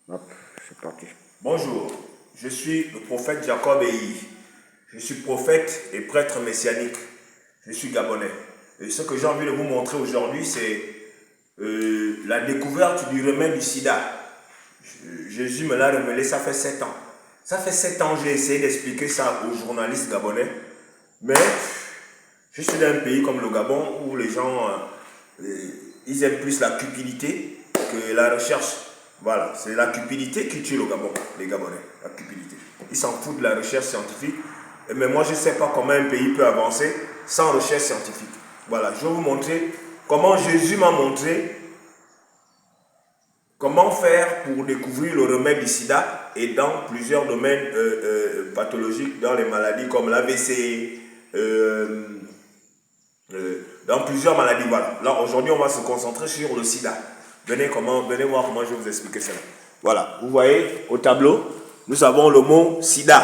Hop, c'est parti. Bonjour, je suis le prophète Jacob Eyi. Je suis prophète et prêtre messianique. Je suis gabonais. Et ce que j'ai envie de vous montrer aujourd'hui, c'est la découverte du remède du sida. Jésus me l'a révélé, ça fait 7 ans. Ça fait 7 ans que j'ai essayé d'expliquer ça aux journalistes gabonais. Mais je suis dans un pays comme le Gabon où les gens ils aiment plus la cupidité que la recherche. Voilà, c'est la cupidité qui tue le Gabon, les Gabonais, la cupidité. Ils s'en foutent de la recherche scientifique. Mais moi, je ne sais pas comment un pays peut avancer sans recherche scientifique. Voilà, je vais vous montrer comment Jésus m'a montré comment faire pour découvrir le remède du sida et dans plusieurs domaines pathologiques, dans les maladies comme l'AVC, dans plusieurs maladies. Voilà. Là, aujourd'hui, on va se concentrer sur le sida. Venez voir comment je vais vous expliquer cela. Voilà, vous voyez au tableau, nous avons le mot sida.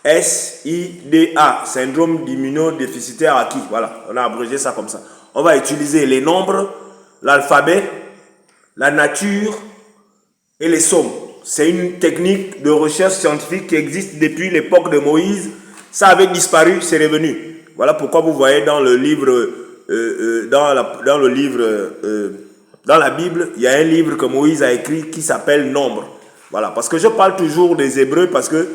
S-I-D-A, syndrome d'immunodéficitaire acquis. Voilà, on a abrégé ça comme ça. On va utiliser les nombres, l'alphabet, la nature et les sommes. C'est une technique de recherche scientifique qui existe depuis l'époque de Moïse. Ça avait disparu, c'est revenu. Voilà pourquoi vous voyez dans le livre, dans la Bible, il y a un livre que Moïse a écrit qui s'appelle Nombre. Voilà, parce que je parle toujours des Hébreux parce que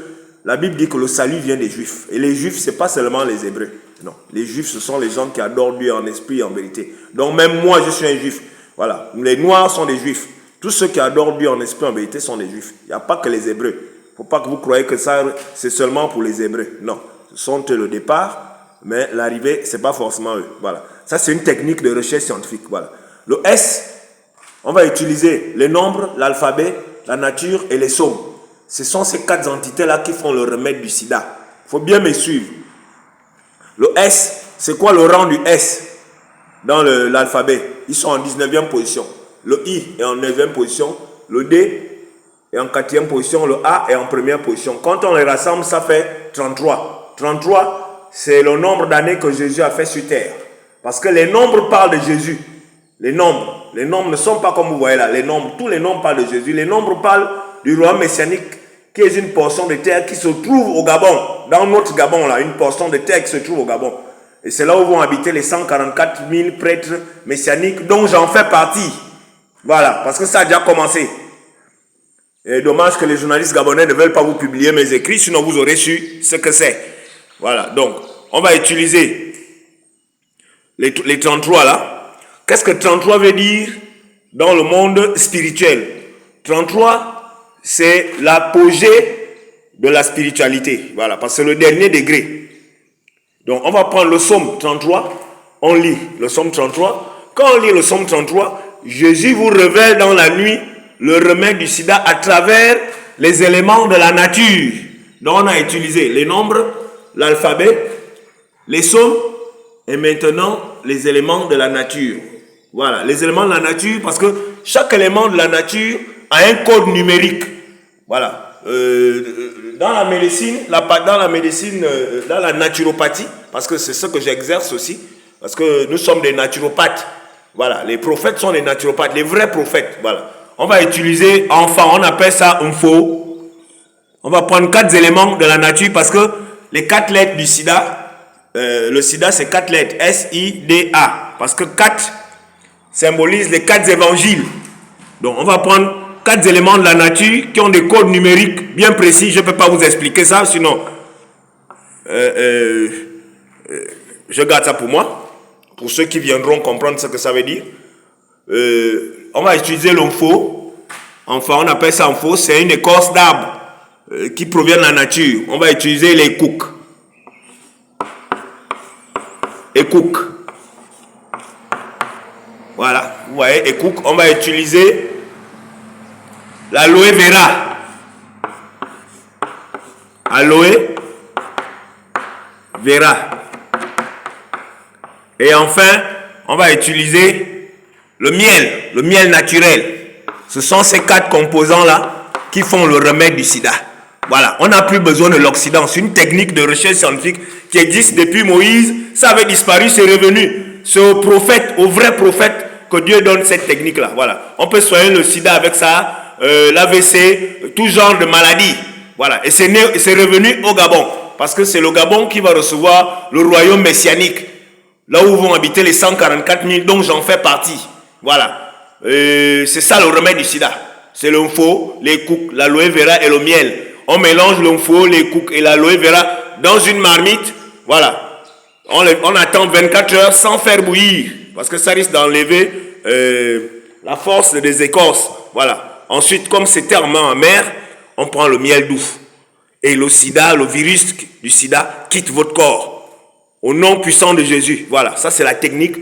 la Bible dit que le salut vient des Juifs. Et les Juifs, ce n'est pas seulement les Hébreux. Non, les Juifs, ce sont les gens qui adorent Dieu en esprit et en vérité. Donc même moi, je suis un Juif. Voilà, les Noirs sont des Juifs. Tous ceux qui adorent Dieu en esprit et en vérité sont des Juifs. Il n'y a pas que les Hébreux. Il ne faut pas que vous croyez que ça, c'est seulement pour les Hébreux. Non, ce sont le départ, mais l'arrivée, ce n'est pas forcément eux. Voilà, ça c'est une technique de recherche scientifique. Voilà. Le S, on va utiliser les nombres, l'alphabet, la nature et les sommes. Ce sont ces 4 entités-là qui font le remède du sida. Il faut bien me suivre. Le S, c'est quoi le rang du S dans l'alphabet? Ils sont en 19e position. Le I est en 9e position. Le D est en 4e position. Le A est en 1re position. Quand on les rassemble, ça fait 33. 33, c'est le nombre d'années que Jésus a fait sur terre. Parce que les nombres parlent de Jésus. Les nombres ne sont pas comme vous voyez là. Tous les nombres parlent de Jésus. Les nombres parlent du royaume messianique, qui est une portion de terre qui se trouve au Gabon. Dans notre Gabon, là, une portion de terre qui se trouve au Gabon. Et c'est là où vont habiter les 144 000 prêtres messianiques, dont j'en fais partie. Voilà, parce que ça a déjà commencé. Et dommage que les journalistes gabonais ne veulent pas vous publier mes écrits, sinon vous aurez su ce que c'est. Voilà, donc, on va utiliser les 33 là. Qu'est-ce que 33 veut dire dans le monde spirituel? 33, c'est l'apogée de la spiritualité. Voilà, parce que c'est le dernier degré. Donc, on va prendre le psaume 33. On lit le psaume 33. Quand on lit le psaume 33, Jésus vous révèle dans la nuit le remède du sida à travers les éléments de la nature. Donc, on a utilisé les nombres, l'alphabet, les psaumes et maintenant les éléments de la nature. Voilà, les éléments de la nature, parce que chaque élément de la nature a un code numérique. Voilà. Dans la médecine, dans la naturopathie, parce que c'est ce que j'exerce aussi, parce que nous sommes des naturopathes. Voilà, les prophètes sont des naturopathes, les vrais prophètes. Voilà. On va utiliser, on appelle ça un faux. On va prendre 4 éléments de la nature, parce que les 4 lettres du sida, le sida c'est 4 lettres, S-I-D-A, parce que 4 symbolise les 4 évangiles. Donc on va prendre 4 éléments de la nature qui ont des codes numériques bien précis. Je ne peux pas vous expliquer ça, sinon je garde ça pour moi, pour ceux qui viendront comprendre ce que ça veut dire. On va utiliser l'info. Enfin, on appelle ça info. C'est une écorce d'arbre qui provient de la nature. On va utiliser les coucs. Et coucs. Voilà, vous voyez, et coucs. On va utiliser l'aloe vera. Aloe vera. Et enfin, on va utiliser le miel naturel. Ce sont ces 4 composants-là qui font le remède du sida. Voilà, on n'a plus besoin de l'Occident. C'est une technique de recherche scientifique qui existe depuis Moïse. Ça avait disparu, c'est revenu. C'est au prophète, au vrai prophète, que Dieu donne cette technique-là. Voilà. On peut soigner le sida avec ça. l'AVC, tout genre de maladies. Voilà. Et c'est revenu au Gabon. Parce que c'est le Gabon qui va recevoir le royaume messianique. Là où vont habiter les 144 000 dont j'en fais partie. Voilà. C'est ça le remède du sida. C'est l'info, les coucs, l'aloe vera et le miel. On mélange l'info, les coucs et l'aloe vera dans une marmite. Voilà. On attend 24 heures sans faire bouillir. Parce que ça risque d'enlever la force des écorces. Voilà. Ensuite, comme c'est tellement amer, on prend le miel doux. Et le sida, le virus du sida quitte votre corps. Au nom puissant de Jésus. Voilà. Ça, c'est la technique.